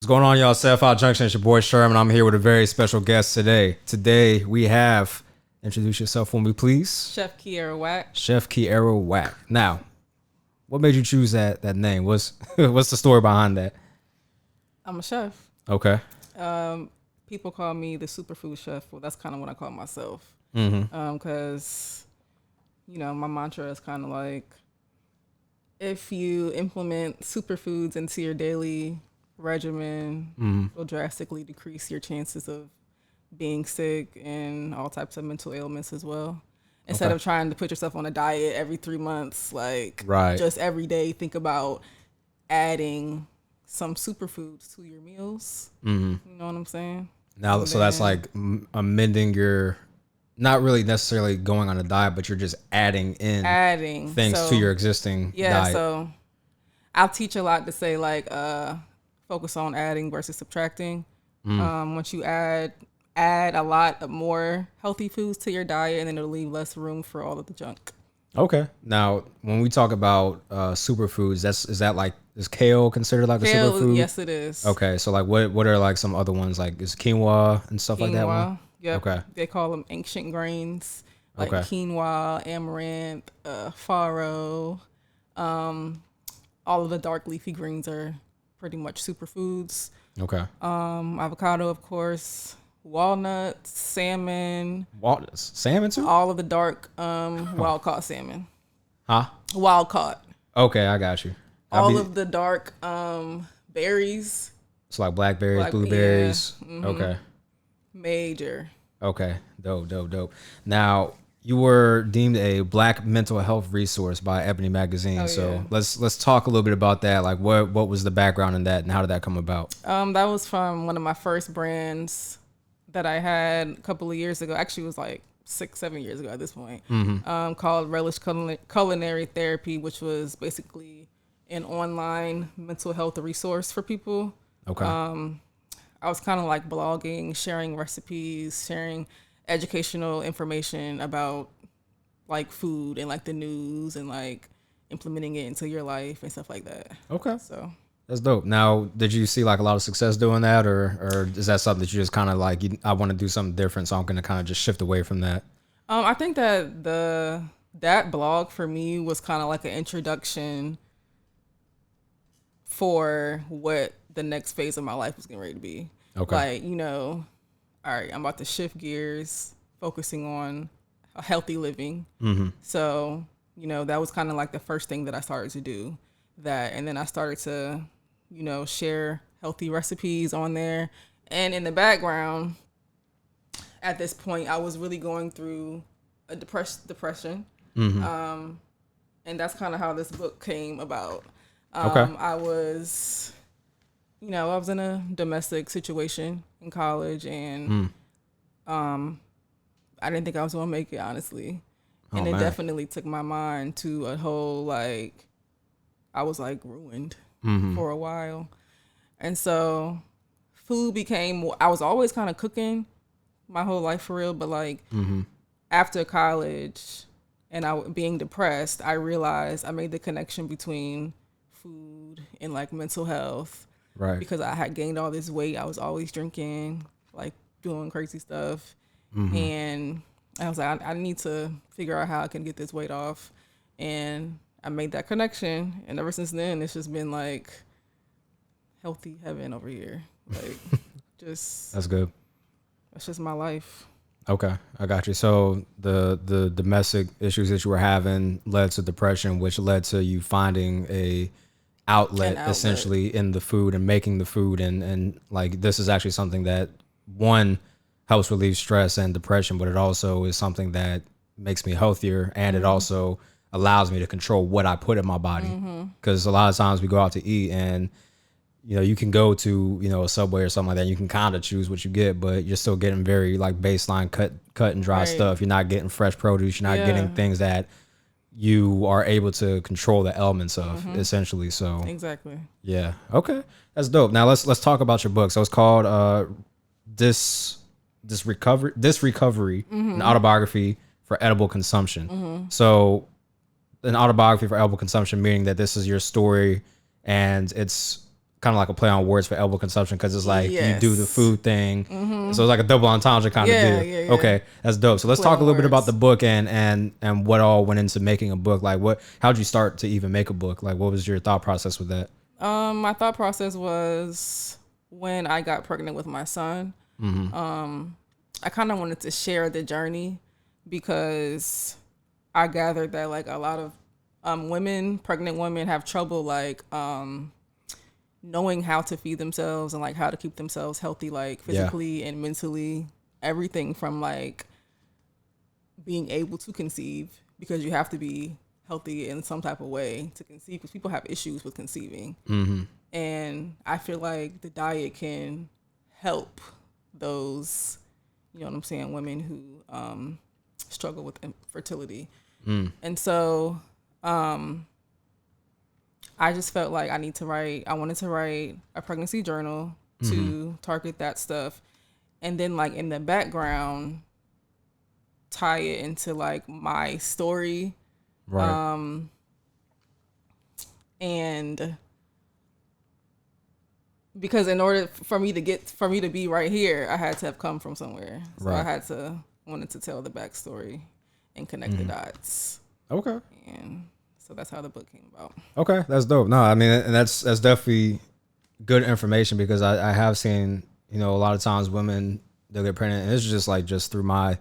What's going on, y'all? 75Junction. It's your boy Sherm, and I'm here with a very special guest today. Today we have, introduce yourself for me, please. ChefK. ChefK. Now, what made you choose that name? What's the story behind that? I'm a chef. Okay. People call me the superfood chef. Well, that's kind of what I call myself. Because, my mantra is kind of like, if you implement superfoods into your daily regimen, will drastically decrease your chances of being sick and all types of mental ailments as well. Instead of trying to put yourself on a diet every 3 months, just every day, think about adding some superfoods to your meals. You know what I'm saying? Now, so that's like amending your, not really necessarily going on a diet, but you're just adding things to your existing diet. Yeah, so I'll teach a lot to say focus on adding versus subtracting. Once you add a lot of more healthy foods to your diet, and then it'll leave less room for all of the junk. Okay. Now, when we talk about superfoods, is kale considered like Kale, a superfood? Yes, it is. Okay, so like what are like some other ones, like is quinoa and stuff like that one? Yep. Okay. They call them ancient grains, like quinoa, amaranth, farro. All of the dark leafy greens are pretty much superfoods. Okay. Avocado, of course, walnuts, salmon. Walnuts, salmon too? All of the dark wild caught salmon. Huh? Wild caught. Okay, I got you. All of the dark berries. It's like blackberries, blueberries. Yeah, Okay. Major. Okay. Dope. Now, you were deemed a Black mental health resource by Ebony Magazine. Let's talk a little bit about that. Like what was the background in that and how did that come about? That was from one of my first brands that I had a couple of years ago. Actually, it was like 6-7 years ago at this point. Called Relish Culinary Therapy, which was basically an online mental health resource for people. Okay. I was kind of like blogging, sharing recipes, sharing educational information about like food and like the news and like implementing it into your life and stuff like that. Okay. So that's dope. Now, did you see like a lot of success doing that, or is that something that you just kind of like, I want to do something different, so I'm going to kind of just shift away from that? I think that that blog for me was kind of like an introduction for what the next phase of my life was getting ready to be. Okay. Like, all right, I'm about to shift gears, focusing on a healthy living. So, that was kind of like the first thing that I started to do. And then I started to, share healthy recipes on there. And in the background, at this point, I was really going through a depression. And that's kind of how this book came about. I was in a domestic situation in college, and I didn't think I was going to make it, honestly. And it definitely took my mind to a whole, like, I was, like, ruined for a while. And so food became, I was always kind of cooking my whole life for real, but, like, after college and being depressed, I realized I made the connection between food and, like, mental health. Right. Because I had gained all this weight. I was always drinking, like doing crazy stuff. And I was like, I need to figure out how I can get this weight off. And I made that connection. And ever since then, it's just been like healthy heaven over here. Like, that's good. That's just my life. Okay, I got you. So the domestic issues that you were having led to depression, which led to you finding an outlet essentially in the food and making the food, and like this is actually something that one helps relieve stress and depression, but it also is something that makes me healthier, and it also allows me to control what I put in my body, because a lot of times we go out to eat and you can go to a Subway or something like that, and you can kind of choose what you get, but you're still getting very like baseline cut and dry stuff. You're not getting fresh produce. You're not getting things that you are able to control the elements of, essentially. So exactly. Yeah. Okay. That's dope. Now let's talk about your book. So it's called This Recovery, an autobiography for edible consumption. So an autobiography for edible consumption, meaning that this is your story and it's kind of like a play on words for elbow consumption, because it's like you do the Yes. food thing, so it's like a double entendre kind of deal. Yeah. Okay, that's dope. So let's Play talk a on little bit about words. the book and what all went into making a book. Like, how'd you start to even make a book? Like, what was your thought process with that? My thought process was when I got pregnant with my son. I kind of wanted to share the journey, because I gathered that like a lot of pregnant women have trouble like knowing how to feed themselves and like how to keep themselves healthy, like physically and mentally, everything from like being able to conceive, because you have to be healthy in some type of way to conceive, because people have issues with conceiving. And I feel like the diet can help those, you know what I'm saying, women who struggle with infertility. And so I just felt like I wanted to write a pregnancy journal to target that stuff. And then like in the background, tie it into like my story. Right. And because in order for me to be right here, I had to have come from somewhere. So Right. I wanted to tell the backstory and connect the dots. Okay. And so that's how the book came about. Okay, that's dope. No, I mean, and that's definitely good information, because I have seen, you know, a lot of times women, they'll get pregnant, and it's just through my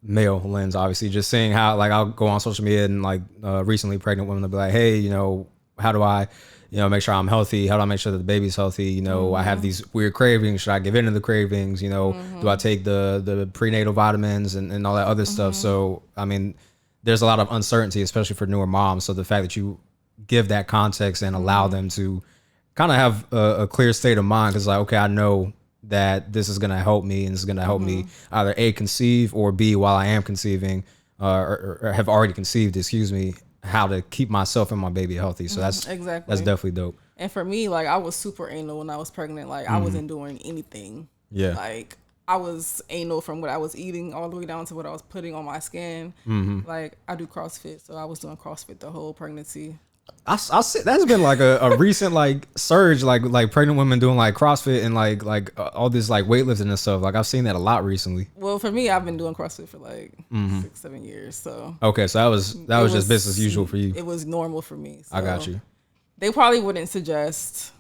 male lens, obviously, just seeing how, like, I'll go on social media and like recently pregnant women will be like, hey, you know, how do I, you know, make sure I'm healthy? How do I make sure that the baby's healthy? You know, I have these weird cravings. Should I give in to the cravings? You know, do I take the prenatal vitamins and all that other stuff? So, I mean, there's a lot of uncertainty, especially for newer moms. So the fact that you give that context and allow them to kind of have a clear state of mind, because like, okay, I know that this is going to help me, and this is going to help me either A, conceive, or B, while I am conceiving or have already conceived, excuse me, how to keep myself and my baby healthy. So that's definitely dope. And for me, like I was super anal when I was pregnant. Like I wasn't doing anything. Yeah. Like I was anal from what I was eating all the way down to what I was putting on my skin. Like I do CrossFit, so I was doing CrossFit the whole pregnancy. I see that's been like a recent like surge, like pregnant women doing like CrossFit and like all this like weightlifting and stuff. Like I've seen that a lot recently. Well, for me, I've been doing CrossFit for like 6-7 years. So okay, so that was just business as usual for you. It was normal for me. So I got you. They probably wouldn't suggest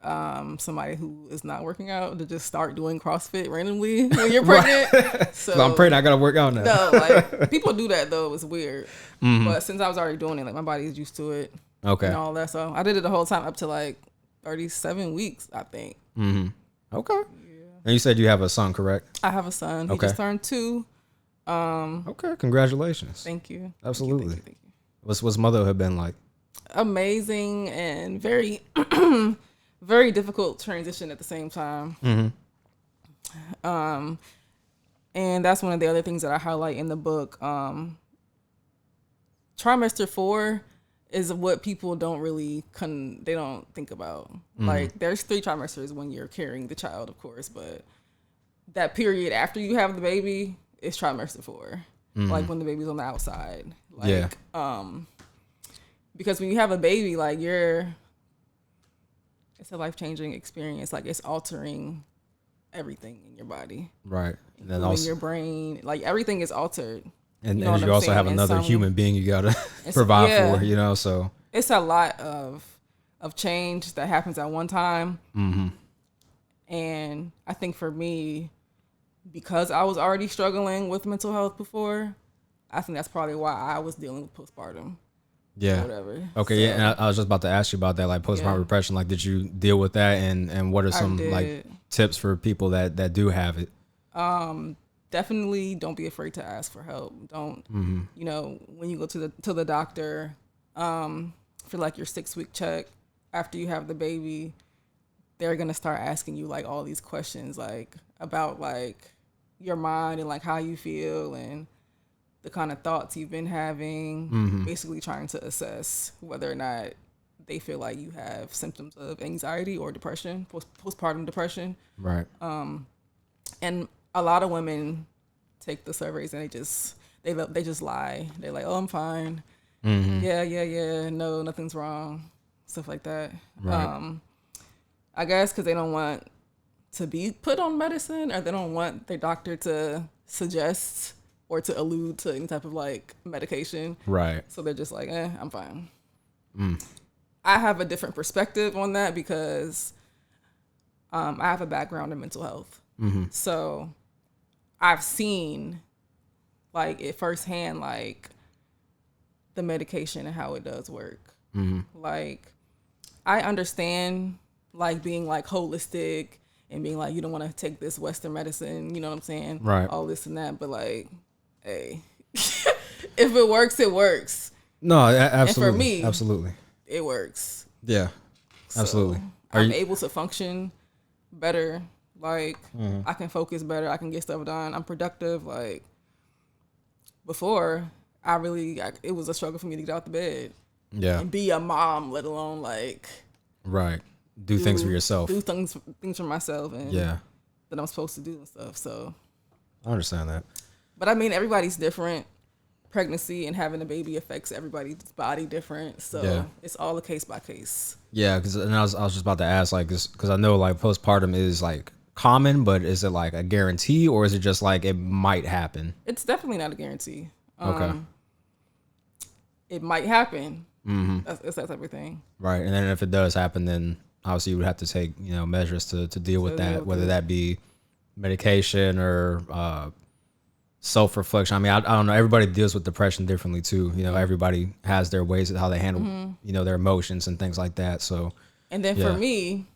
somebody who is not working out to just start doing CrossFit randomly when you're pregnant. So I'm pregnant, I gotta work out now. No, like people do that though. It's weird. But since I was already doing it, like my body's used to it. Okay. And all that. So I did it the whole time up to like 37 weeks, I think. Okay. Yeah. And you said you have a son, correct? I have a son. He just turned 2. Okay. Congratulations. Thank you. Absolutely. Thank you. What's motherhood been like? Amazing and very, very difficult transition at the same time. And that's one of the other things that I highlight in the book. Trimester 4 is what people don't really they don't think about. Like there's 3 trimesters when you're carrying the child, of course, but that period after you have the baby is trimester 4. Like when the baby's on the outside. Like because when you have a baby, like it's a life-changing experience. Like it's altering everything in your body. Right. And then also your brain, like everything is altered. And you also have another human being you gotta provide for, you know. So it's a lot of change that happens at one time. And I think for me, because I was already struggling with mental health before, I think that's probably why I was dealing with postpartum. Yeah. Or whatever. Okay. So, yeah. And I was just about to ask you about that, like postpartum depression. Like, did you deal with that? And what are some like tips for people that do have it? Definitely don't be afraid to ask for help. Don't, you know, when you go to the doctor, for like your 6-week check after you have the baby, they're going to start asking you like all these questions, like about like your mind and like how you feel and the kind of thoughts you've been having, basically trying to assess whether or not they feel like you have symptoms of anxiety or depression, postpartum depression. Right. And a lot of women take the surveys and they just lie. They're like, oh, I'm fine. Yeah. No, nothing's wrong. stuff like that. Right. I guess because they don't want to be put on medicine, or they don't want their doctor to suggest or to allude to any type of like medication. Right. So they're just like, I'm fine. I have a different perspective on that because I have a background in mental health. So I've seen like it firsthand, like the medication and how it does work. Like I understand like being like holistic and being like, you don't want to take this Western medicine, you know what I'm saying? Right. All this and that. But like, hey, if it works, it works. No, absolutely. And for me, absolutely, it works. Yeah, absolutely. So I'm able to function better. Like I can focus better. I can get stuff done. I'm productive. Like before, it was a struggle for me to get out the bed. Yeah. And be a mom, let alone like right. Do things for yourself. Do things for myself, and that I'm supposed to do and stuff. So I understand that. But I mean, everybody's different. Pregnancy and having a baby affects everybody's body different. So it's all a case by case. Yeah, because I was just about to ask, like, because I know like postpartum is like common, but is it like a guarantee, or is it just like it might happen? It's definitely not a guarantee. Okay. It might happen. It's that type of thing. Right, and then if it does happen, then obviously you would have to take measures to deal with that, whether that be medication or self-reflection. I mean, I don't know. Everybody deals with depression differently too. Everybody has their ways of how they handle their emotions and things like that. So, and then for me,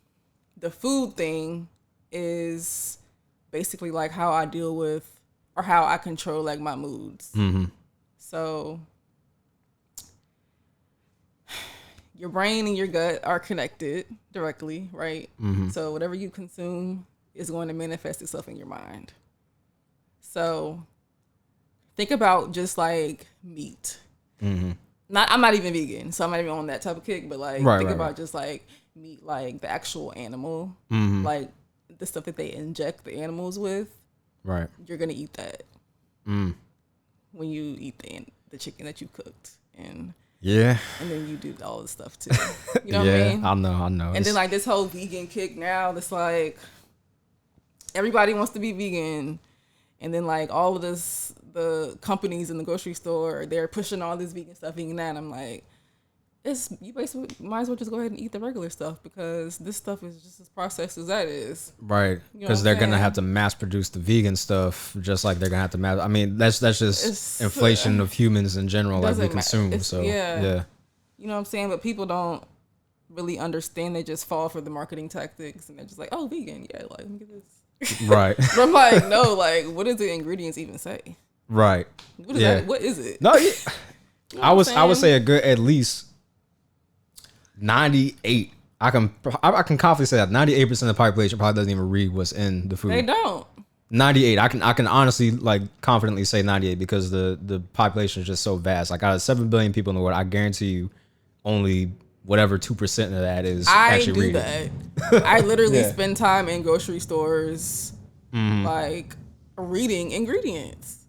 the food thing is basically like how I deal with or how I control like my moods. So your brain and your gut are connected directly, right? So whatever you consume is going to manifest itself in your mind. So think about just like meat. I'm not even vegan, so I'm not even on that type of kick, but like think about just like meat, like the actual animal, like the stuff that they inject the animals with. Right. You're going to eat that when you eat the chicken that you cooked. And then you do all this stuff too. You know what I mean? I know. And then like this whole vegan kick now, it's like everybody wants to be vegan. And then like all of this, the companies in the grocery store, they're pushing all this vegan stuff, vegan that. And I'm like, you basically might as well just go ahead and eat the regular stuff because this stuff is just as processed as that is. Right. Because they're going to have to mass produce the vegan stuff just like they're going to have to mass. I mean, that's just inflation of humans in general, like we consume. So, yeah. You know what I'm saying? But people don't really understand. They just fall for the marketing tactics and they're just like, oh, vegan. Yeah, like, let me get this. Right. But I'm like, no, like, what does the ingredients even say? Right. What is that? What is it? No, you know I would say a good at least 98. I can confidently say that 98% of the population probably doesn't even read what's in the food. They don't. 98. I can honestly like confidently say 98 because the population is just so vast. Like out of 7 billion people in the world, I guarantee you only whatever 2% of that is actually reading. I do that. I literally spend time in grocery stores like reading ingredients.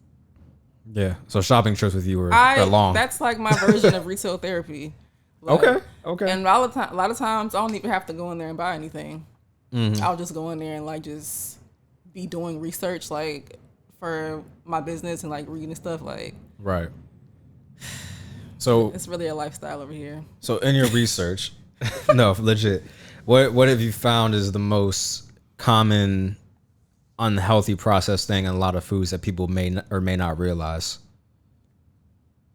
Yeah. So shopping trips with you are long. That's like my version of retail therapy. Like, okay. And a lot of times I don't even have to go in there and buy anything. I'll just go in there and like just be doing research like for my business and like reading stuff like. Right. So it's really a lifestyle over here. So in your research, no, legit, what have you found is the most common unhealthy processed thing in a lot of foods that people may or may not realize?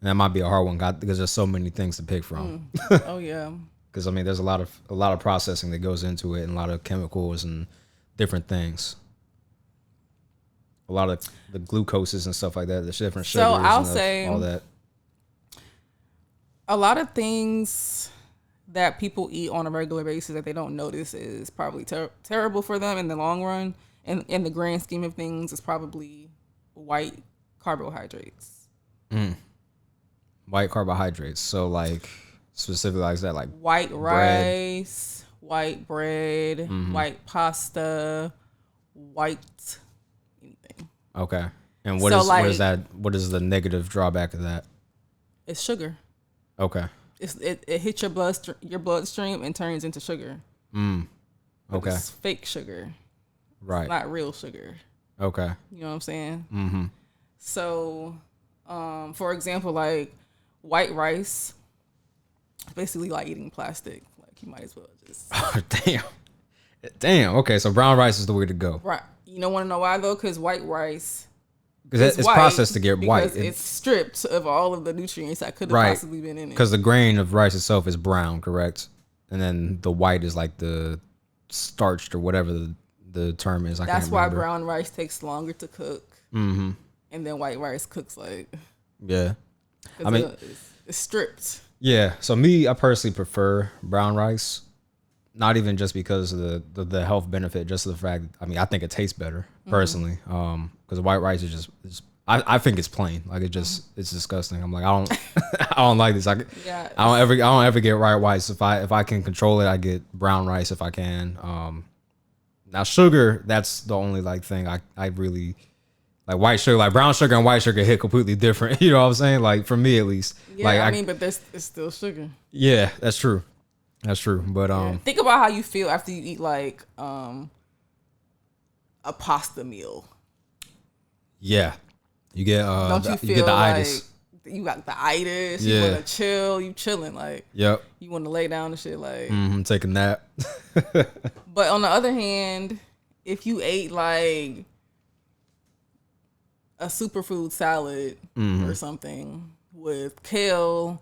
And that might be a hard one because there's so many things to pick from. Oh yeah. Because I mean, there's a lot of processing that goes into it, and a lot of chemicals and different things. A lot of the glucoses and stuff like that. There's different sugars. So I'll say all that. A lot of things that people eat on a regular basis that they don't notice is probably terrible for them in the long run. And in the grand scheme of things, it's probably white carbohydrates. White carbohydrates. So like specifically like that, like white rice, white bread, white pasta, white anything. Okay. And what is that? What is the negative drawback of that? It's sugar. Okay. it hits your bloodstream and turns into sugar. Okay. It's fake sugar. Right. It's not real sugar. Okay. You know what I'm saying? Mm-hmm. So, for example, like white rice, basically like eating plastic. Like you might as well just. Oh, damn. Okay, so brown rice is the way to go. Right. You don't want to know why though? Because white rice. Because it's processed to get white. It's stripped of all of the nutrients that could have possibly been in it. Because the grain of rice itself is brown, correct? And then the white is like the starched or whatever the term is. That's why brown rice takes longer to cook. Mm-hmm. And then white rice cooks like. Yeah. I mean, it's stripped. Yeah. So I personally prefer brown rice. Not even just because of the health benefit, just the fact. I mean, I think it tastes better personally. Because white rice is just. I think it's plain. Like it's disgusting. I'm like I don't like this. I don't ever get white rice. If I can control it, I get brown rice if I can. Now sugar, that's the only like thing I really like. White sugar, like brown sugar and white sugar hit completely different. You know what I'm saying? Like for me at least. Yeah, like, I mean, but it's still sugar. Yeah, that's true. That's true. But think about how you feel after you eat like a pasta meal. Yeah. You get Don't you feel you get the like itis. You got the itis, Yeah. you wanna chill, you chilling, like Yep. you wanna lay down and shit like Take a nap. But on the other hand, if you ate like a superfood salad or something with kale,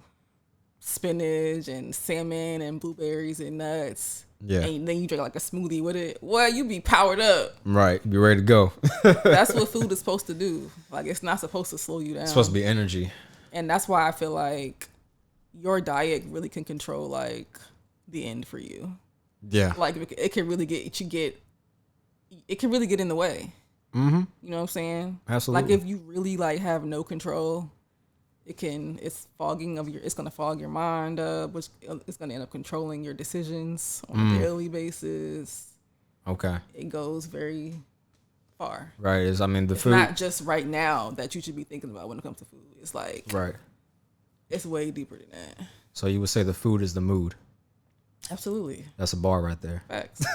spinach and salmon and blueberries and nuts. Yeah. And then you drink like a smoothie with it. Well, you be powered up. Right. Be ready to go. That's what food is supposed to do. Like it's not supposed to slow you down. It's supposed to be energy. And that's why I feel like your diet really can control like the end for you. Yeah. Like it can really it can really get in the way. Mm-hmm. You know what I'm saying? Absolutely. Like if you really like have no control, it's gonna fog your mind up, which it's gonna end up controlling your decisions on a daily basis. Okay. It goes very far. Right. It's food. Not just right now that you should be thinking about when it comes to food. It's like right. It's way deeper than that. So you would say the food is the mood. Absolutely. That's a bar right there. Facts.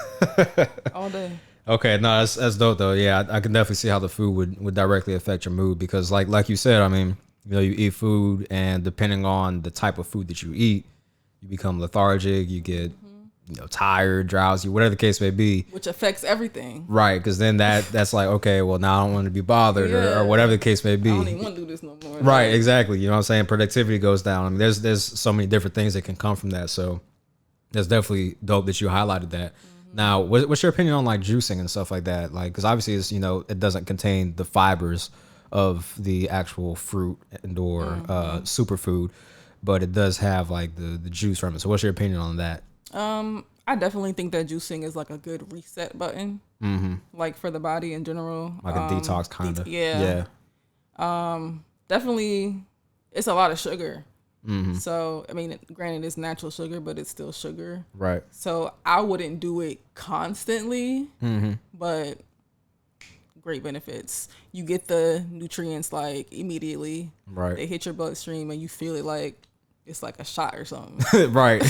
All day. Okay, no, that's dope though. Yeah, I can definitely see how the food would directly affect your mood because like you said, I mean, you know, you eat food and depending on the type of food that you eat, you become lethargic, you get tired, drowsy, whatever the case may be. Which affects everything. Right, because then that's like, okay, well now I don't want to be bothered or whatever the case may be. I don't even want to do this no more. Right, exactly. You know what I'm saying? Productivity goes down. I mean, there's so many different things that can come from that. So that's definitely dope that you highlighted that. Now, what's your opinion on like juicing and stuff like that? Like, because obviously it's, it doesn't contain the fibers of the actual fruit and or superfood, but it does have like the juice from it. So what's your opinion on that? I definitely think that juicing is like a good reset button, like for the body in general. Like a detox kind of. Yeah. Definitely, it's a lot of sugar. So, I mean, granted, it's natural sugar, but it's still sugar. Right. So I wouldn't do it constantly, but great benefits. You get the nutrients like immediately. Right. They hit your bloodstream and you feel it like it's like a shot or something. Right.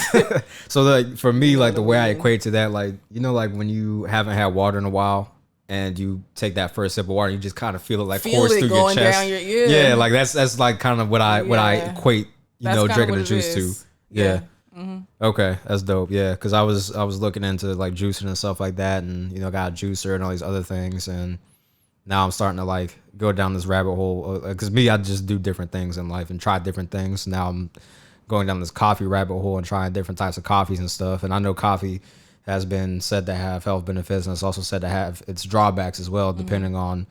So like for me, like the way I equate to that, like, like when you haven't had water in a while and you take that first sip of water, you just kind of feel it like course through your chest. Down yeah, like that's like kind of what I equate, drinking the juice to. Yeah. Okay, that's dope. Yeah, because I was looking into like juicing and stuff like that, and got a juicer and all these other things, and now I'm starting to like go down this rabbit hole. Because I just do different things in life and try different things. Now I'm going down this coffee rabbit hole and trying different types of coffees and stuff. And I know coffee has been said to have health benefits, and it's also said to have its drawbacks as well, depending on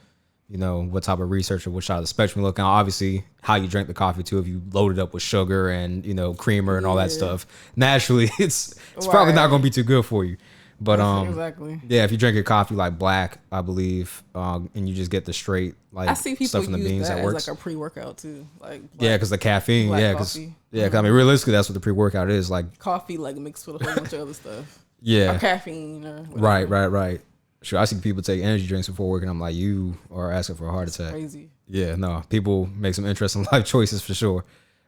what type of research or which side of the spectrum you look at. Obviously, how you drink the coffee too. If you load it up with sugar and creamer and all that stuff, naturally it's probably not going to be too good for you. But exactly. Yeah, if you drink your coffee like black, I believe, and you just get the straight like I see people stuff in the use beans that works. as like a pre-workout too, like because the caffeine. Because coffee. I mean realistically that's what the pre-workout is like. Coffee like mixed with a whole bunch of other stuff. Yeah, or caffeine or whatever. Right. Sure, I see people take energy drinks before work, and I'm like, you are asking for a heart attack. Crazy. Yeah, no, people make some interesting life choices for sure.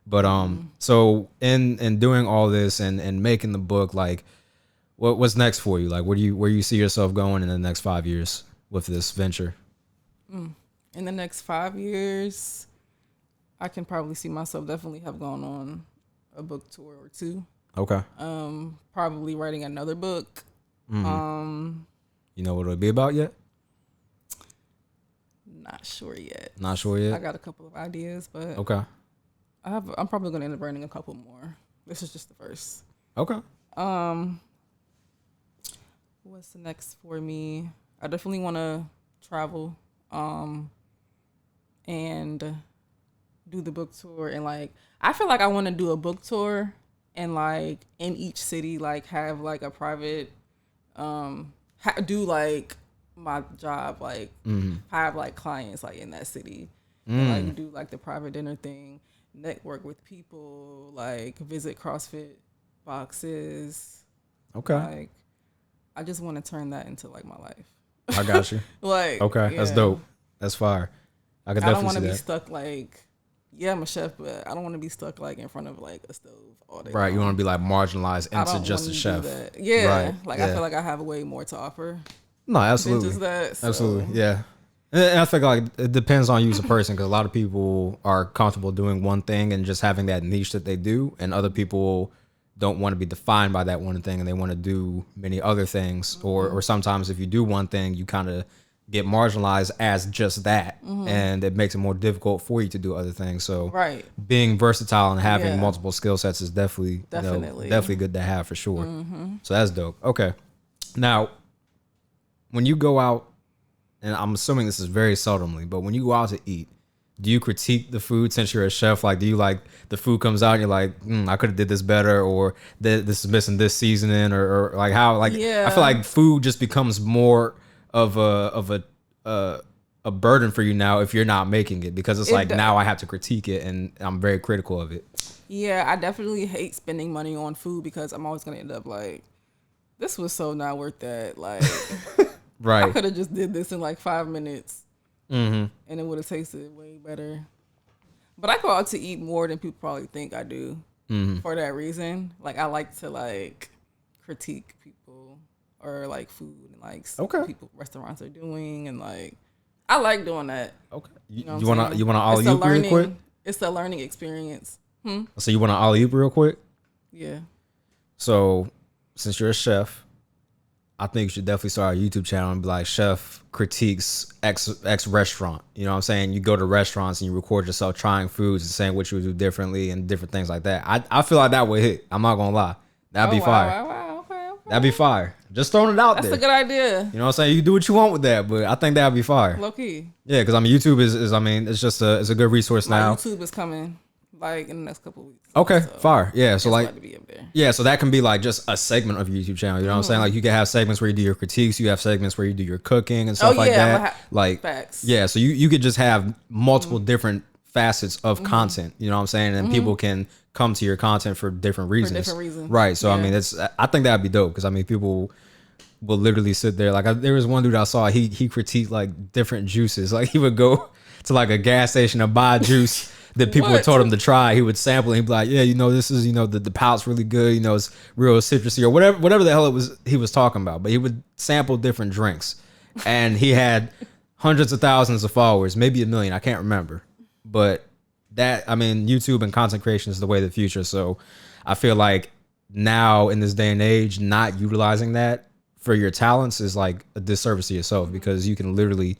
But so in doing all this and making the book, like what's next for you? Like where you see yourself going in the next 5 years with this venture? In the next 5 years, I can probably see myself definitely have gone on a book tour or two. Okay. Probably writing another book. You know what it'll be about yet? Not sure yet. Not sure yet? I got a couple of ideas, but Okay. I'm probably going to end up writing a couple more. This is just the first. Okay. What's the next for me? I definitely want to travel, and do the book tour. And like, I feel like I want to do a book tour and like in each city, like have like a private, do like my job, like have like clients like in that city, and like do like the private dinner thing, network with people, like visit CrossFit boxes. Okay. Like, I just want to turn that into like my life. I got you. Like, okay, yeah. That's dope. That's fire. I could I definitely don't want to see be that. stuck like, yeah, I'm a chef, but I don't want to be stuck like in front of like a stove all day. Right, long. you want to be like marginalized I into don't just wanna a do chef. that. Yeah, Right, like yeah. I feel like I have way more to offer No, than absolutely. just that. So. Absolutely, yeah. And I think like it depends on you as a person because a lot of people are comfortable doing one thing and just having that niche that they do, and other people don't want to be defined by that one thing and they want to do many other things. Or sometimes if you do one thing, you kind of get marginalized as just that, and it makes it more difficult for you to do other things. So Right. being versatile and having Yeah. multiple skill sets is definitely Definitely. definitely good to have for sure. So that's dope. Okay, now when you go out, and I'm assuming this is very seldomly, but when you go out to eat, do you critique the food since you're a chef? Like, do you like the food comes out and you're like, I could have did this better, or this is missing this seasoning, or like how? Like, Yeah. I feel like food just becomes more of a burden for you now if you're not making it because it's like now I have to critique it and I'm very critical of it. Yeah, I definitely hate spending money on food because I'm always gonna end up like, this was so not worth that. Like, I Right. could have just did this in like 5 minutes, and it would have tasted way better. But I go out to eat more than people probably think I do for that reason. Like, I like to like critique people or like food and like see what people restaurants are doing, and like I like doing that. Okay. You You wanna ollie It's a oop real quick? learning. It's a learning experience. So you wanna ollie oop real quick? Yeah. So since you're a chef, I think you should definitely start a YouTube channel and be like, Chef critiques X restaurant. You know what I'm saying? You go to restaurants and you record yourself trying foods and saying what you would do differently and different things like that. I feel like that would hit. I'm not gonna lie. That'd be fire. Wow. Okay. That'd be fire. Just throwing it out That's there. a good idea. You know what I'm saying? You can do what you want with that, but I think that'd be fire. Low key. Yeah, because I mean YouTube is I mean, it's just it's a good resource My now. YouTube is coming like in the next couple of weeks. Okay, So fire. Yeah, so it's like about to be up there. yeah, so that can be like just a segment of your YouTube channel. You know what I'm saying? Like you can have segments where you do your critiques. You have segments where you do your cooking and stuff like that. Like facts. yeah, so you could just have multiple different facets of content. You know what I'm saying? And people can come to your content for different reasons. Right. So I mean, I think that'd be dope because I mean, people will literally sit there. Like there was one dude I saw. He critiqued like different juices. Like he would go to like a gas station and buy juice that people had told him to try. He would sample it. He'd be like, yeah, this is, the palate really good. It's real citrusy or whatever the hell he was talking about. But he would sample different drinks. And he had hundreds of thousands of followers, maybe 1 million. I can't remember. But YouTube and content creation is the way of the future. So I feel like now in this day and age, not utilizing that for your talents is like a disservice to yourself because you can literally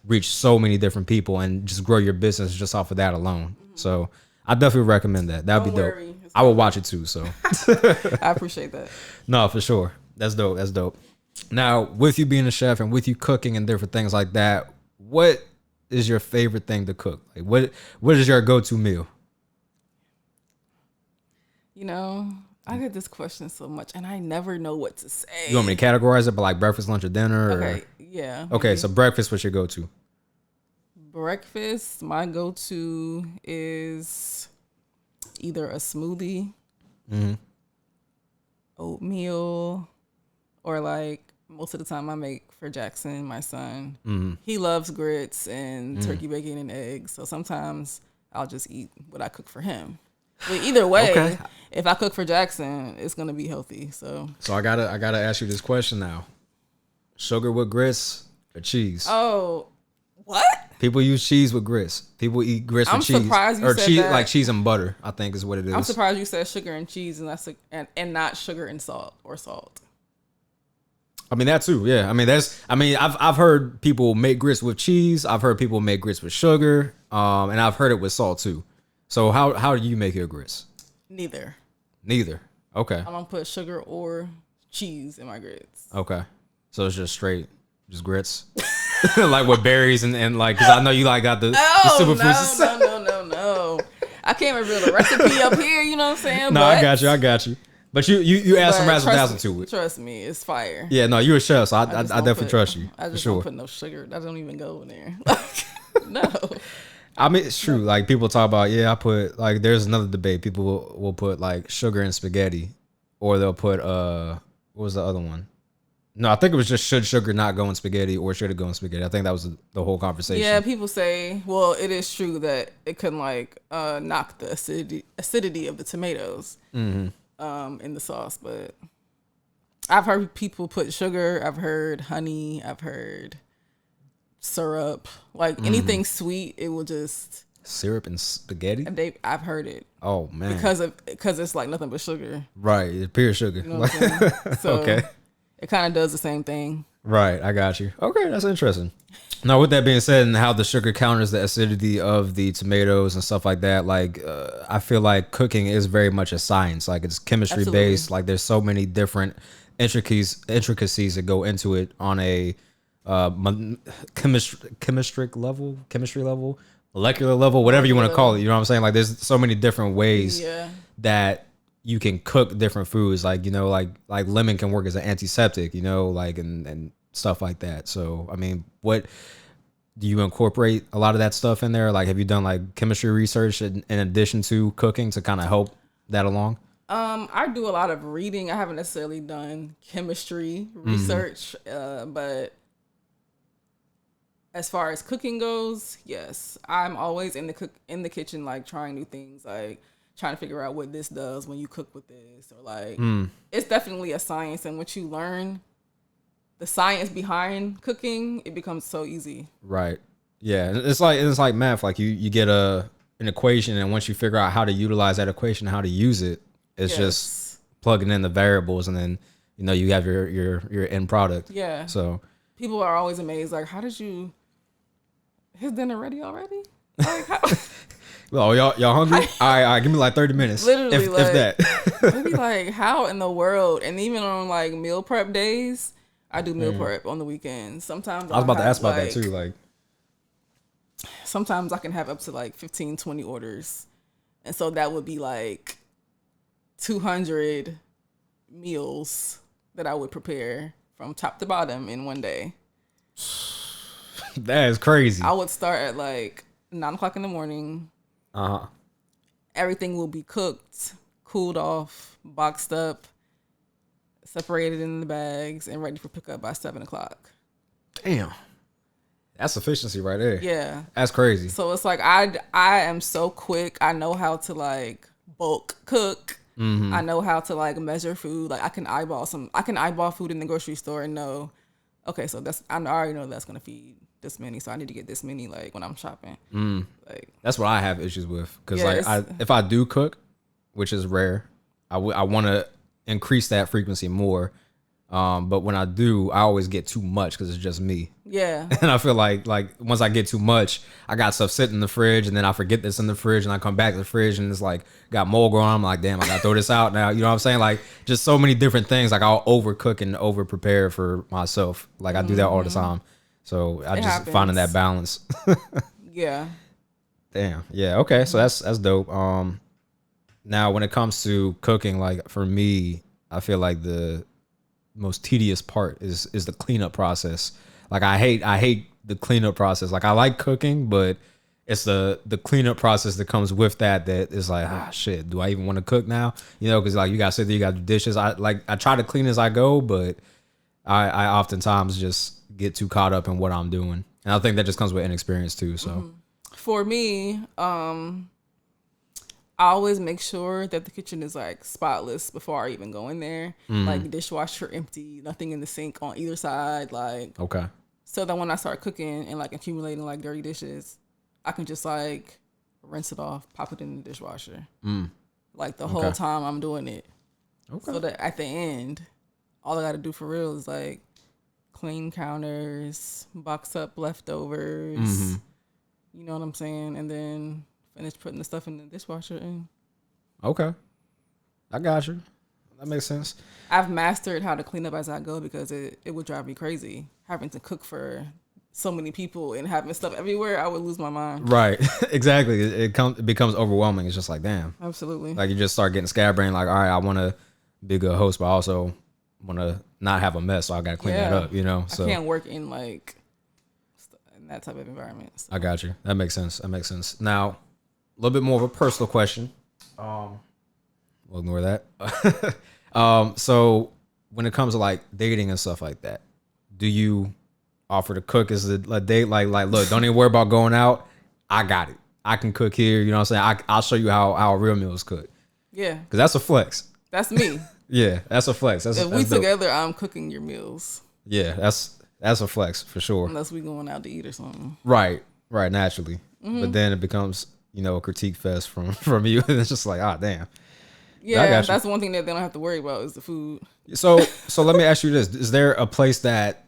reach so many different people and just grow your business just off of that alone. So I definitely recommend that. That'd be dope. I would watch it too. So I appreciate that. No, for sure. That's dope. That's dope. Now, with you being a chef and with you cooking and different things like that, what is your favorite thing to cook? Like what is your go-to meal? I get this question so much and I never know what to say. You want me to categorize it by like breakfast, lunch, or dinner? Okay, yeah. Okay, so breakfast, what's your go-to? Breakfast, my go-to is either a smoothie, oatmeal, or like most of the time I make for Jackson, my son. He loves grits and turkey bacon and eggs. So sometimes I'll just eat what I cook for him. But either way, Okay. if I cook for Jackson, it's gonna be healthy. So I gotta ask you this question now: sugar with grits or cheese? oh, what? People use cheese with grits. People eat grits I'm with cheese, surprised you or said cheese that. like cheese and butter. I think is what it is. I'm surprised you said sugar and cheese and and not sugar and salt or salt. I mean that too. Yeah. I mean I've heard people make grits with cheese. I've heard people make grits with sugar. And I've heard it with salt too. So how do you make your grits? Neither. Neither. Okay. I'm gonna put sugar or cheese in my grits. Okay. So it's just straight, just grits, like with berries and like, cause I know you like got the superfoods. No. I can't reveal the recipe up here. You know what I'm saying? No, I got you. But you add some but razzle dazzle to it. Trust me, it's fire. Yeah, no, you're a chef, so I definitely trust you. I for just sure. don't put no sugar. That don't even go in there. No. I mean, it's true. Like people talk about, I put like there's another debate. People will put like sugar in spaghetti, or they'll put what was the other one? No, I think it was just should sugar not go in spaghetti or should it go in spaghetti. I think that was the whole conversation. Yeah, people say, well, it is true that it can like knock the acidity of the tomatoes in the sauce, but I've heard people put sugar. I've heard honey. I've heard syrup. Like anything sweet, it will just syrup and spaghetti. I've heard it. Oh man, because it's like nothing but sugar. Right, it's pure sugar. You know what I'm saying? So okay, it kind of does the same thing. Right, I got you. Okay, that's interesting. Now, with that being said, and how the sugar counters the acidity of the tomatoes and stuff like that, like I feel like cooking is very much a science. Like it's chemistry based. Like there's so many different intricacies that go into it on a chemistry level, molecular level, whatever you want to call it. You know what I'm saying? Like there's so many different ways that you can cook different foods. Like, you know, like lemon can work as an antiseptic, you know, like and stuff like that. So, I mean, what do you incorporate a lot of that stuff in there? Like, have you done like chemistry research in addition to cooking to kind of help that along? I do a lot of reading. I haven't necessarily done chemistry research, but as far as cooking goes, yes, I'm always in the kitchen, like trying new things, like trying to figure out what this does when you cook with this, or like it's definitely a science. And once you learn the science behind cooking, it becomes so easy. Right. Yeah. It's like math. Like you get an equation, and once you figure out how to utilize that equation, how to use it, it's just plugging in the variables, and then you know you have your end product. Yeah. So people are always amazed, like, how did you? His dinner ready already? Like, how? Oh, y'all hungry? All right, give me like 30 minutes. Literally, if that. Maybe like, how in the world? And even on like meal prep days, I do meal prep on the weekends. Sometimes I was about to ask about that too. Like, sometimes I can have up to like 15, 20 orders, and so that would be like 200 meals that I would prepare from top to bottom in one day. That is crazy. I would start at like 9:00 in the morning. Everything will be cooked, cooled off, boxed up, separated in the bags, and ready for pickup by 7:00. Damn, that's efficiency right there. Yeah, that's crazy. So it's like I am so quick. I know how to like bulk cook. I know how to like measure food. Like I can eyeball food in the grocery store and know, okay, so I already know that's gonna feed this many, so I need to get this many like when I'm shopping. Like that's what I have issues with, because if I do cook, which is rare, I want to increase that frequency more. But when I do, I always get too much because it's just me. Yeah. And I feel like once I get too much, I got stuff sitting in the fridge, and then I forget this in the fridge, and I come back to the fridge and it's like got mold growing. I'm like, damn, I gotta throw this out now. You know what I'm saying? Like just so many different things. Like I'll overcook and over prepare for myself. Like I do that all the time. So I just finding that balance. Yeah. Damn. Yeah. Okay. So that's dope. Now when it comes to cooking, like for me, I feel like the most tedious part is the cleanup process. Like I hate the cleanup process. Like I like cooking, but it's the cleanup process that comes with that is like, shit, do I even want to cook now? You know, because like you gotta sit there, you gotta do dishes. I try to clean as I go, but I oftentimes just get too caught up in what I'm doing. And I think that just comes with inexperience too. So for me, I I always make sure that the kitchen is like spotless before I even go in there. Like the dishwasher empty, nothing in the sink on either side. Like, Okay. so that when I start cooking and like accumulating like dirty dishes, I can just like rinse it off, pop it in the dishwasher. Like the whole time I'm doing it. Okay. So that at the end, all I got to do for real is like clean counters, box up leftovers. You know what I'm saying? And then finish putting the stuff in the dishwasher. And Okay. I got you. That makes sense. I've mastered how to clean up as I go because it would drive me crazy having to cook for so many people and having stuff everywhere. I would lose my mind. Right. Exactly. It becomes overwhelming. It's just like, damn. Absolutely. Like you just start getting scatterbrained. Like, all right, I want to be a good host, but I also want to not have a mess, so I got to clean that up. You know, so I can't work in like in that type of environment. So. I got you. That makes sense. Now, a little bit more of a personal question. We'll ignore that. So when it comes to like dating and stuff like that, do you offer to cook as a date? Like, look, don't even worry about going out. I got it. I can cook here. You know what I'm saying? I'll show you how a real meal is cooked. Yeah. Because that's a flex. That's me. Yeah, that's a flex. That's if we dope. together, I'm cooking your meals. Yeah, that's a flex for sure. Unless we going out to eat or something. Right, naturally. But then it becomes, a critique fest from you. And it's just like, damn. Yeah, that's one thing that they don't have to worry about is the food. So let me ask you this. Is there a place that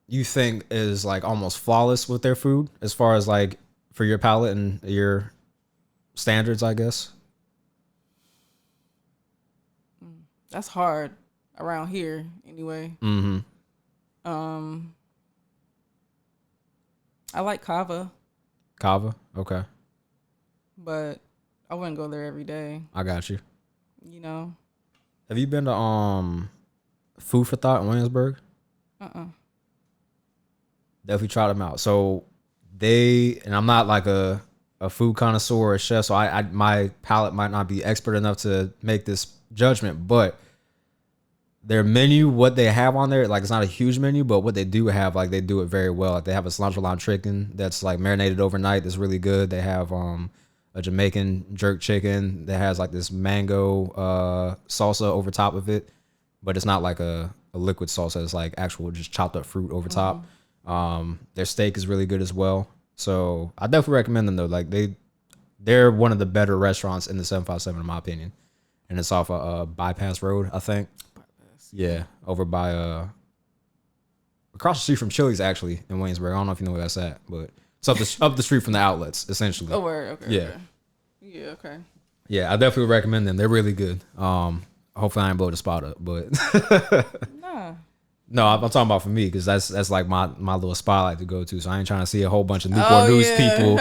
you think is like almost flawless with their food as far as like for your palate and your standards, I guess? That's hard around here anyway. I like Kava. Kava? Okay. But I wouldn't go there every day. I got you. You know? Have you been to Food for Thought in Williamsburg? Definitely try them out. So and I'm not like a food connoisseur or a chef, so I my palate might not be expert enough to make this judgment, but their menu, what they have on there, like it's not a huge menu, but what they do have, like they do it very well. Like they have a cilantro lime chicken that's like marinated overnight. That's really good. They have a Jamaican jerk chicken that has like this mango salsa over top of it, but it's not like a liquid salsa. It's like actual just chopped up fruit over top. Their steak is really good as well. So I definitely recommend them though. Like they're one of the better restaurants in the 757 in my opinion. And it's off a bypass road, I think. Yeah, over by across the street from Chili's actually in Waynesburg. I don't know if you know where that's at, but it's up the street from the outlets essentially. Oh, word. Okay. Yeah. Okay. Yeah. Okay. Yeah, I definitely recommend them. They're really good. Hopefully I ain't blow the spot up, but Nah. No, I'm talking about for me because that's like my little spotlight to go to. So I ain't trying to see a whole bunch of Newport News people,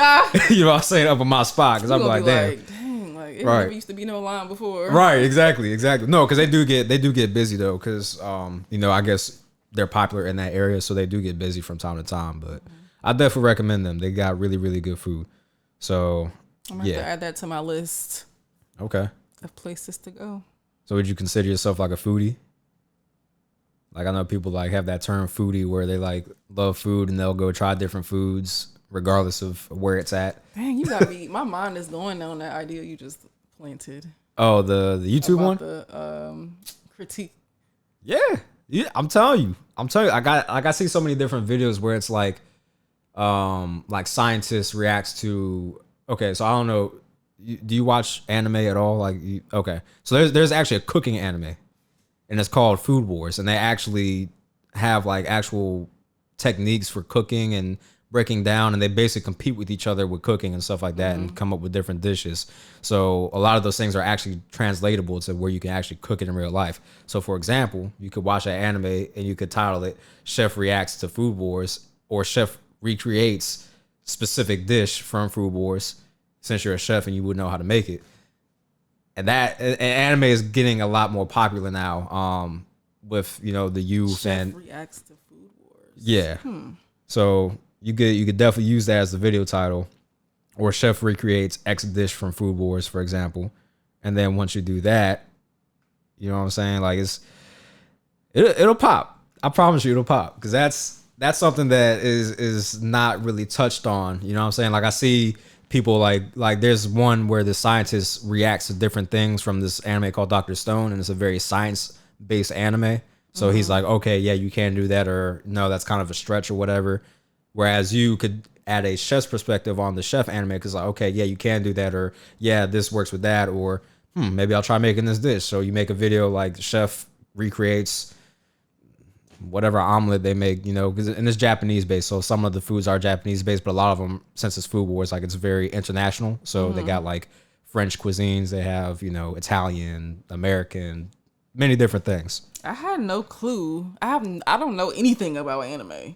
you know what I'm saying, up in my spot because I'm like, damn. Dang, like it never used to be no line before. Right, exactly. No, because they do get busy though, because I guess they're popular in that area, so they do get busy from time to time. But I definitely recommend them. They got really, really good food. So I'm gonna have to add that to my list. Okay. Of places to go. So would you consider yourself like a foodie? Like I know people like have that term foodie where they like love food and they'll go try different foods regardless of where it's at. Dang, you got me. My mind is going on that idea you just planted. Oh, the YouTube one? The critique. Yeah. I'm telling you. I see so many different videos where it's like scientists reacts to. Okay, so I don't know. Do you watch anime at all? Okay, so there's actually a cooking anime, and it's called Food Wars, and they actually have like actual techniques for cooking and breaking down, and they basically compete with each other with cooking and stuff like that, and come up with different dishes. So a lot of those things are actually translatable to where you can actually cook it in real life. So for example, you could watch an anime and you could title it "Chef Reacts to Food Wars" or "Chef Recreates Specific Dish from Food Wars." Since you're a chef and you would know how to make it. And anime is getting a lot more popular now with, the youth. Chef and reacts to Food Wars. Yeah. So you could definitely use that as the video title, or Chef Recreates X dish from Food Wars, for example. And then once you do that, you know what I'm saying? Like it'll pop. I promise you it'll pop. Because that's something that is not really touched on. You know what I'm saying? Like I see people like there's one where the scientist reacts to different things from this anime called Dr. Stone, and it's a very science based anime. So he's like, okay, yeah, you can do that, or no, that's kind of a stretch or whatever. Whereas you could add a chef's perspective on the chef anime, because like, okay, yeah, you can do that, or yeah, this works with that, or maybe I'll try making this dish. So you make a video like the chef recreates whatever omelet they make, you know, because and it's Japanese based, so some of the foods are Japanese based, but a lot of them, since it's Food Wars, like it's very international. So they got like French cuisines, they have, you know, Italian, American, many different things. I had no clue. I don't know anything about anime.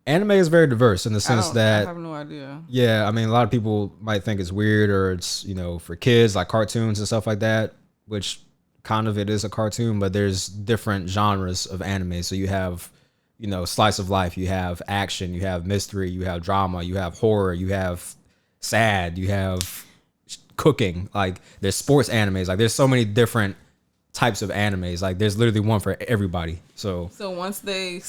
Anime is very diverse in the sense that I have no idea. Yeah, I mean, a lot of people might think it's weird or it's, you know, for kids, like cartoons and stuff like that, which kind of it is a cartoon, but there's different genres of anime. So you have, you know, slice of life, you have action, you have mystery, you have drama, you have horror, you have sad, you have cooking. Like there's sports animes. Like there's so many different types of animes. Like there's literally one for everybody. So once I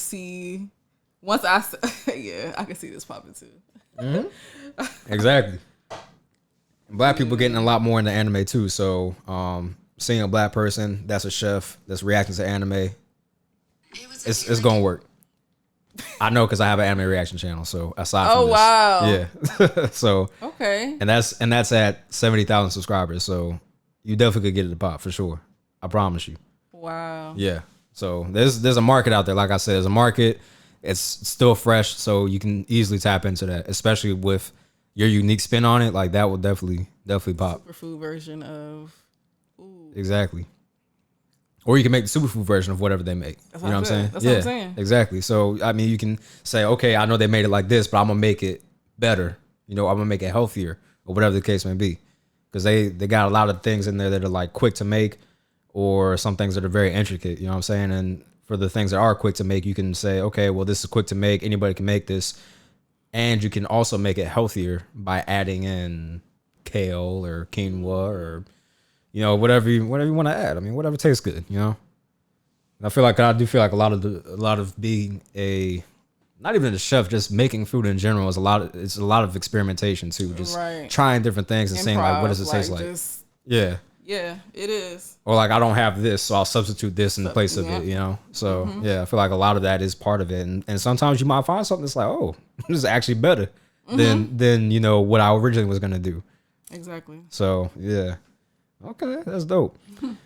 yeah, I can see this popping too. Exactly. Black people getting a lot more into anime too. So seeing a black person that's a chef that's reacting to anime, it's gonna work. I know because I have an anime reaction channel. So aside from this, wow, yeah. So okay, and that's at 70,000 subscribers. So you definitely could get it to pop for sure. I promise you. Wow. Yeah. So there's a market out there. Like I said, there's a market. It's still fresh, so you can easily tap into that, especially with your unique spin on it. Like that will definitely pop. Superfood version of. Ooh. Exactly. Or you can make the superfood version of whatever they make. That's you know what I'm saying? That's what I'm saying. Exactly. So I mean, you can say, okay, I know they made it like this, but I'm gonna make it better. You know, I'm gonna make it healthier, or whatever the case may be, because they got a lot of things in there that are like quick to make, or some things that are very intricate. You know what I'm saying? And for the things that are quick to make, you can say, okay, well, this is quick to make. Anybody can make this. And you can also make it healthier by adding in kale or quinoa or, you know, whatever you want to add. I mean, whatever tastes good, you know? And I do feel like a lot of being not even a chef, just making food in general it's a lot of experimentation too. Just trying different things and saying like, what does it taste like? Yeah. Yeah, it is. Or like, I don't have this, so I'll substitute this in the place of it, you know? So, yeah, I feel like a lot of that is part of it. And sometimes you might find something that's like, oh, this is actually better than, you know, what I originally was going to do. Exactly. So, yeah. Okay, that's dope.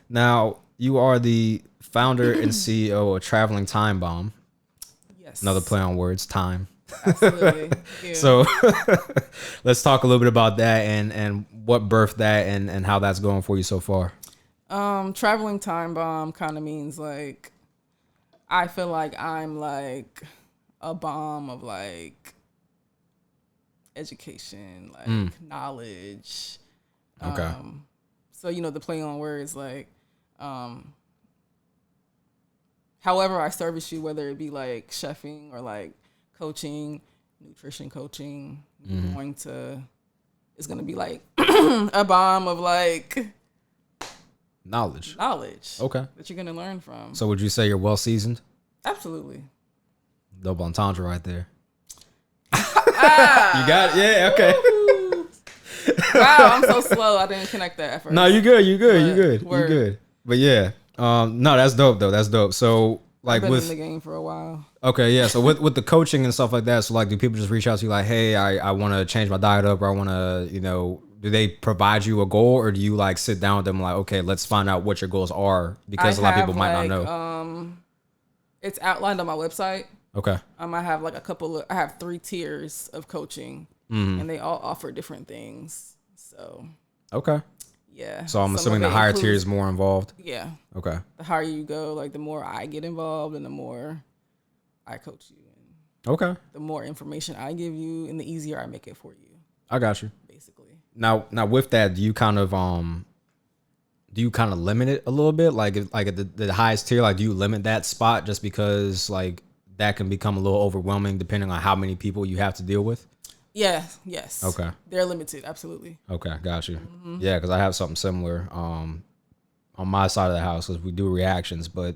Now, you are the founder and CEO of Traveling Time Bomb. Yes. Another play on words, time. Absolutely. Yeah. So let's talk a little bit about that and what birthed that and how that's going for you so far. Traveling Time Bomb kind of means like, I feel like I'm like a bomb of like education, like knowledge. Okay. So, you know, the play on words, like, however I service you, whether it be like chefing or like coaching, nutrition coaching, it's going to be like a bomb of like knowledge. Okay. That you're going to learn from. So would you say you're well seasoned? Absolutely. Double entendre right there. You got it? Yeah, okay. Wow, I'm so slow. I didn't connect that at first. No, you good. But yeah, no, that's dope though. That's dope. So like, I've been in the game for a while. Okay, yeah. So with the coaching and stuff like that, so like, do people just reach out to you like, hey, I want to change my diet up, or I want to, you know, do they provide you a goal, or do you like sit down with them like, okay, let's find out what your goals are, because a lot of people might not know. It's outlined on my website. Okay. I have like I have 3 tiers of coaching, and they all offer different things. So. Okay. Yeah. So I'm assuming the higher tier is more involved. Yeah. Okay. The higher you go, like the more I get involved, and the more I coach you. And okay. The more information I give you, and the easier I make it for you. I got you. Basically. Now with that, do you kind of limit it a little bit? Like at the highest tier, like do you limit that spot just because like that can become a little overwhelming depending on how many people you have to deal with? Yeah. Yes. Okay. They're limited. Absolutely. Okay. Got you. Yeah. Cause I have something similar, on my side of the house, cause we do reactions, but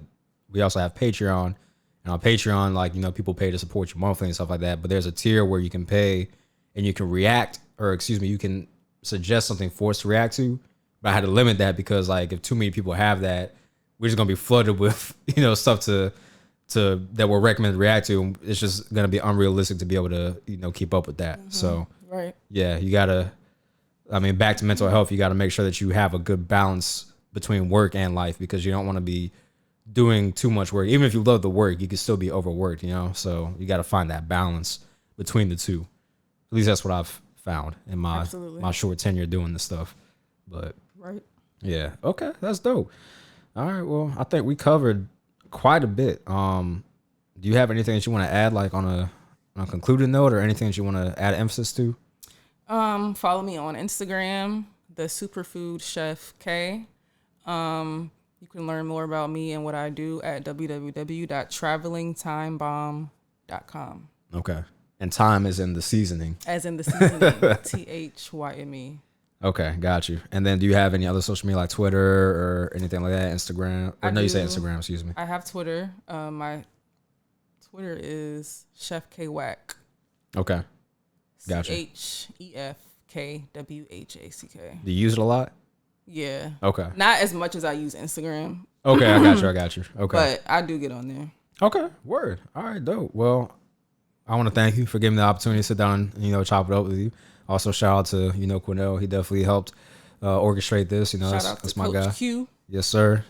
we also have Patreon, and on Patreon, like, you know, people pay to support you monthly and stuff like that. But there's a tier where you can pay and you can react, or excuse me, you can suggest something for us to react to. But I had to limit that because like if too many people have that, we're just gonna be flooded with stuff to that we're recommended to react to. And it's just gonna be unrealistic to be able to keep up with that. So Right. yeah, you gotta. I mean, back to mental health, you got to make sure that you have a good balance between work and life, because you don't want to be doing too much work. Even if you love the work, you can still be overworked, So you got to find that balance between the two. At least that's what I've found in my short tenure doing this stuff. But right. Yeah. Okay. That's dope. All right. Well, I think we covered quite a bit. Do you have anything that you want to add, like on a concluding note, or anything that you want to add emphasis to? Follow me on Instagram, the Superfood ChefK. You can learn more about me and what I do at www.travelingtimebomb.com. Okay. And time is in the seasoning. As in the seasoning, THYME. Okay, got you. And then do you have any other social media like Twitter or anything like that? Instagram? Or no, you say Instagram, excuse me. I have Twitter. My Twitter is ChefK. Okay. Gotcha. ChefKWHACK. Do you use it a lot? Yeah. Okay. Not as much as I use Instagram. Okay, I got you. Okay. But I do get on there. Okay, word. All right, dope. Well, I want to thank you for giving me the opportunity to sit down and, chop it up with you. Also, shout out to, Quinnell. He definitely helped orchestrate this. Shout out that's to my Coach guy. Q. Yes, sir.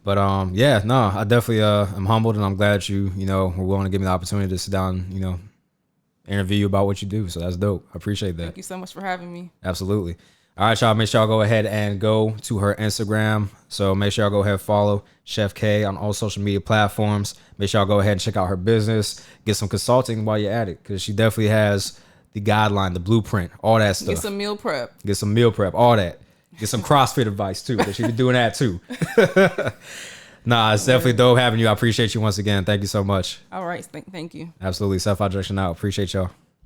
But yeah, no, I definitely am humbled, and I'm glad you were willing to give me the opportunity to sit down, interview you about what you do. So that's dope. I appreciate that. Thank you so much for having me. Absolutely. All right, y'all. Make sure y'all go ahead and go to her Instagram. So make sure y'all go ahead and follow ChefK on all social media platforms. Make sure y'all go ahead and check out her business. Get some consulting while you're at it, because she definitely has the guideline, the blueprint, all that stuff. Get some meal prep, all that. Get some CrossFit advice too. That she be doing that too. Nah, it's definitely dope having you. I appreciate you once again. Thank you so much. All right. Thank you. Absolutely. 75Junction out. Appreciate y'all.